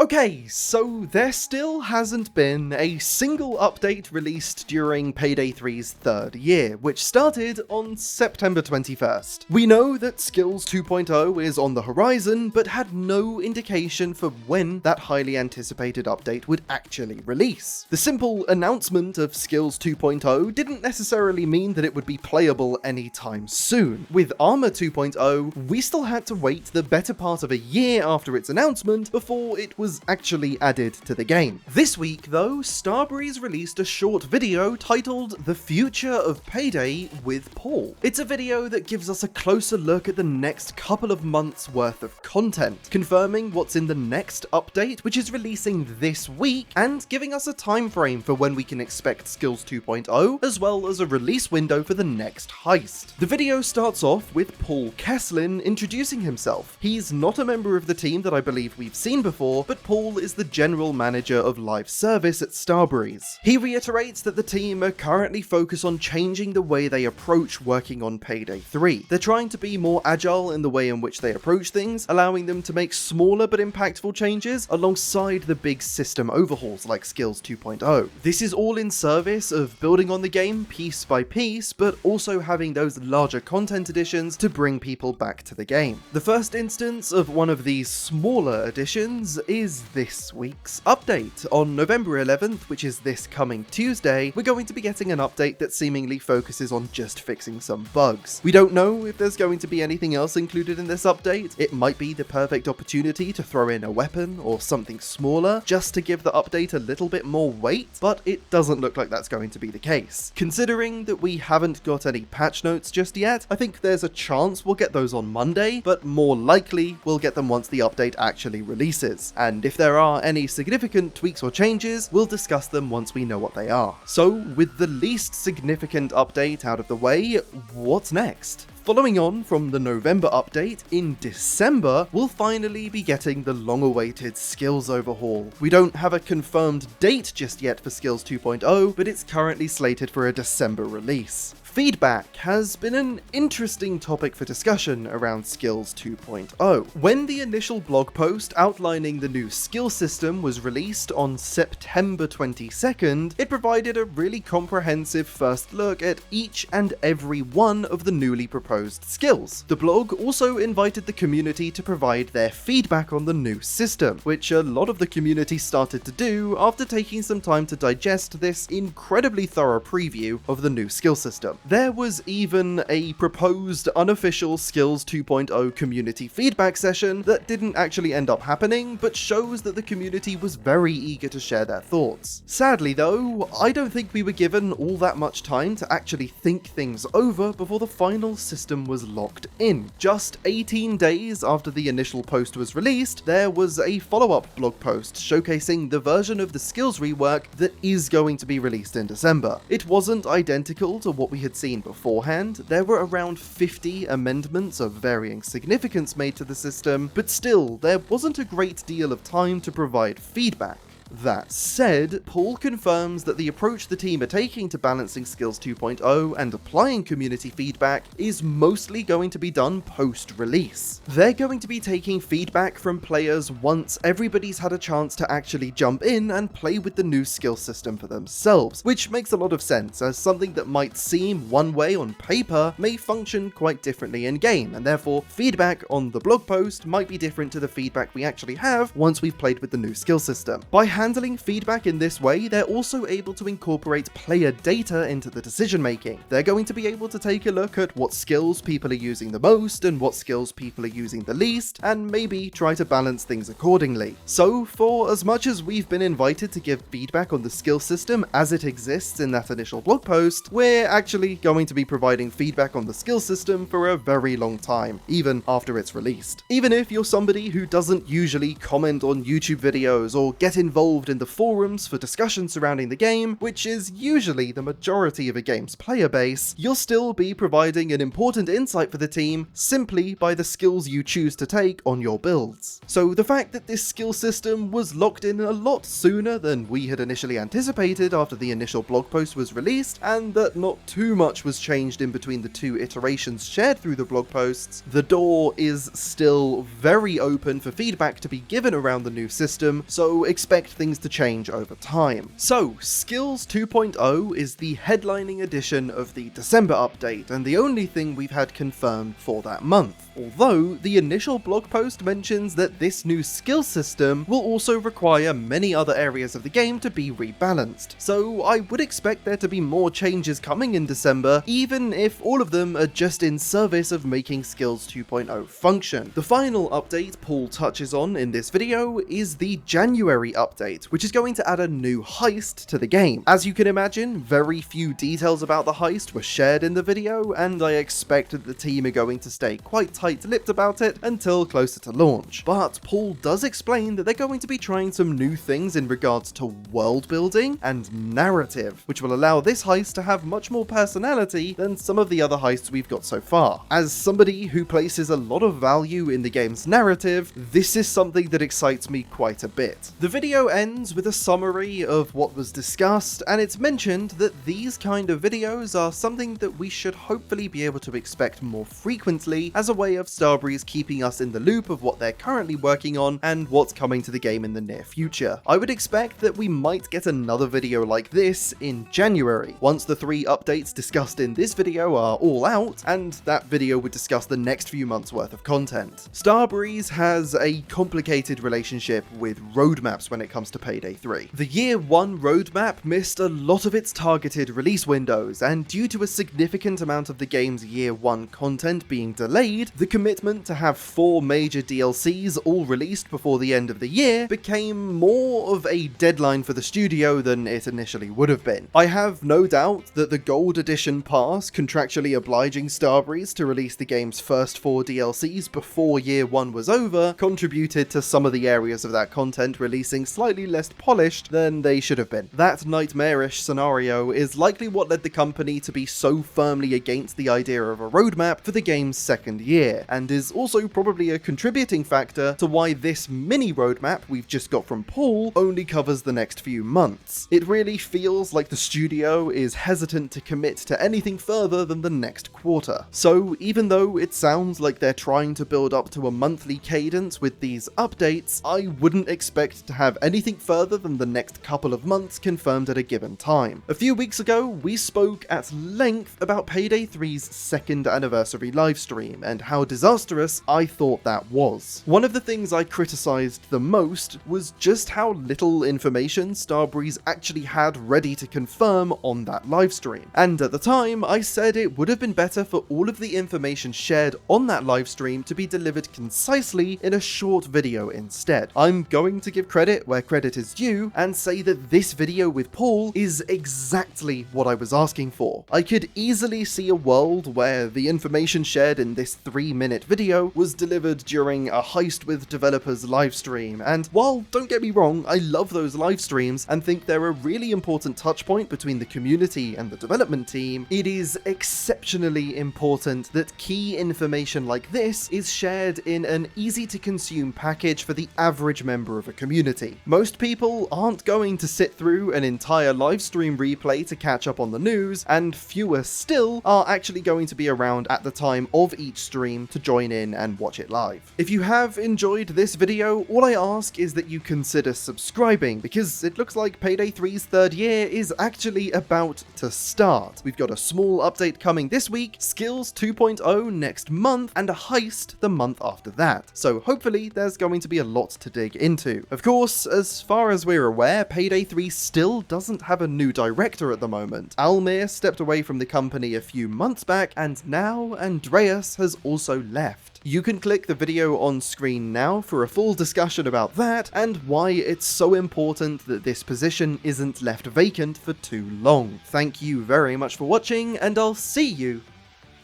Okay, so there still hasn't been a single update released during Payday 3's third year, which started on September 21st. We know that Skills 2.0 is on the horizon, but had no indication for when that highly anticipated update would actually release. The simple announcement of Skills 2.0 didn't necessarily mean that it would be playable anytime soon. With Armor 2.0, we still had to wait the better part of a year after its announcement before it was actually added to the game. This week though, Starbreeze released a short video titled The Future of Payday with Paul. It's a video that gives us a closer look at the next couple of months worth of content, confirming what's in the next update, which is releasing this week, and giving us a time frame for when we can expect Skills 2.0, as well as a release window for the next Heist. The video starts off with Paul Keslin introducing himself. He's not a member of the team that I believe we've seen before, but Paul is the general manager of live service at Starbreeze. He reiterates that the team are currently focused on changing the way they approach working on Payday 3. They're trying to be more agile in the way in which they approach things, allowing them to make smaller but impactful changes alongside the big system overhauls like Skills 2.0. This is all in service of building on the game piece by piece, but also having those larger content additions to bring people back to the game. The first instance of one of these smaller additions is this week's update. On November 11th, which is this coming Tuesday, we're going to be getting an update that seemingly focuses on just fixing some bugs. We don't know if there's going to be anything else included in this update. It might be the perfect opportunity to throw in a weapon or something smaller just to give the update a little bit more weight, but it doesn't look like that's going to be the case. Considering that we haven't got any patch notes just yet, I think there's a chance we'll get those on Monday, but more likely we'll get them once the update actually releases. And if there are any significant tweaks or changes, we'll discuss them once we know what they are. So, with the least significant update out of the way, what's next? Following on from the November update, in December, we'll finally be getting the long-awaited Skills overhaul. We don't have a confirmed date just yet for Skills 2.0, but it's currently slated for a December release. Feedback has been an interesting topic for discussion around Skills 2.0. When the initial blog post outlining the new skill system was released on September 22nd, it provided a really comprehensive first look at each and every one of the newly proposed skills. The blog also invited the community to provide their feedback on the new system, which a lot of the community started to do after taking some time to digest this incredibly thorough preview of the new skill system. There was even a proposed unofficial Skills 2.0 community feedback session that didn't actually end up happening, but shows that the community was very eager to share their thoughts. Sadly though, I don't think we were given all that much time to actually think things over before the final system was locked in. Just 18 days after the initial post was released, there was a follow-up blog post showcasing the version of the skills rework that is going to be released in December. It wasn't identical to what we had seen beforehand. There were around 50 amendments of varying significance made to the system, but still, there wasn't a great deal of time to provide feedback. That said, Paul confirms that the approach the team are taking to balancing Skills 2.0 and applying community feedback is mostly going to be done post-release. They're going to be taking feedback from players once everybody's had a chance to actually jump in and play with the new skill system for themselves, which makes a lot of sense, as something that might seem one way on paper may function quite differently in-game, and therefore feedback on the blog post might be different to the feedback we actually have once we've played with the new skill system. By handling feedback in this way, they're also able to incorporate player data into the decision making. They're going to be able to take a look at what skills people are using the most and what skills people are using the least, and maybe try to balance things accordingly. So, for as much as we've been invited to give feedback on the skill system as it exists in that initial blog post, we're actually going to be providing feedback on the skill system for a very long time, even after it's released. Even if you're somebody who doesn't usually comment on YouTube videos or get involved involved in the forums for discussion surrounding the game, which is usually the majority of a game's player base, you'll still be providing an important insight for the team simply by the skills you choose to take on your builds. So the fact that this skill system was locked in a lot sooner than we had initially anticipated after the initial blog post was released, and that not too much was changed in between the two iterations shared through the blog posts, the door is still very open for feedback to be given around the new system, so expect things to change over time. So, Skills 2.0 is the headlining edition of the December update, and the only thing we've had confirmed for that month. Although, the initial blog post mentions that this new skill system will also require many other areas of the game to be rebalanced, so I would expect there to be more changes coming in December, even if all of them are just in service of making Skills 2.0 function. The final update Paul touches on in this video is the January update, which is going to add a new heist to the game. As you can imagine, very few details about the heist were shared in the video, and I expect that the team are going to stay quite tight-lipped about it until closer to launch. But Paul does explain that they're going to be trying some new things in regards to world building and narrative, which will allow this heist to have much more personality than some of the other heists we've got so far. As somebody who places a lot of value in the game's narrative, this is something that excites me quite a bit. The video ends with a summary of what was discussed, and it's mentioned that these kind of videos are something that we should hopefully be able to expect more frequently as a way of Starbreeze keeping us in the loop of what they're currently working on and what's coming to the game in the near future. I would expect that we might get another video like this in January, once the 3 updates discussed in this video are all out, and that video would discuss the next few months worth of content. Starbreeze has a complicated relationship with roadmaps when it comes to Payday 3. The Year 1 roadmap missed a lot of its targeted release windows, and due to a significant amount of the game's Year 1 content being delayed, the commitment to have 4 major DLCs all released before the end of the year became more of a deadline for the studio than it initially would have been. I have no doubt that the Gold Edition pass contractually obliging Starbreeze to release the game's first 4 DLCs before Year 1 was over contributed to some of the areas of that content releasing slightly less polished than they should have been. That nightmarish scenario is likely what led the company to be so firmly against the idea of a roadmap for the game's second year, and is also probably a contributing factor to why this mini roadmap we've just got from Paul only covers the next few months. It really feels like the studio is hesitant to commit to anything further than the next quarter. So even though it sounds like they're trying to build up to a monthly cadence with these updates, I wouldn't expect to have anything further than the next couple of months confirmed at a given time. A few weeks ago, we spoke at length about Payday 3's second anniversary livestream and how disastrous I thought that was. One of the things I criticized the most was just how little information Starbreeze actually had ready to confirm on that livestream. And at the time, I said it would have been better for all of the information shared on that livestream to be delivered concisely in a short video instead. I'm going to give credit where credit is due and say that this video with Paul is exactly what I was asking for. I could easily see a world where the information shared in this 3-minute video was delivered during a Heist with Developers livestream, and while, don't get me wrong, I love those live streams and think they're a really important touchpoint between the community and the development team, it is exceptionally important that key information like this is shared in an easy-to-consume package for the average member of a community. Most people aren't going to sit through an entire livestream replay to catch up on the news, and fewer still are actually going to be around at the time of each stream to join in and watch it live. If you have enjoyed this video, all I ask is that you consider subscribing, because it looks like Payday 3's third year is actually about to start. We've got a small update coming this week, Skills 2.0 next month, and a heist the month after that. So hopefully there's going to be a lot to dig into. Of course, as far as we're aware, Payday 3 still doesn't have a new director at the moment. Almir stepped away from the company a few months back, and now Andreas has also left. You can click the video on screen now for a full discussion about that and why it's so important that this position isn't left vacant for too long. Thank you very much for watching, and I'll see you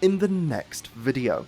in the next video.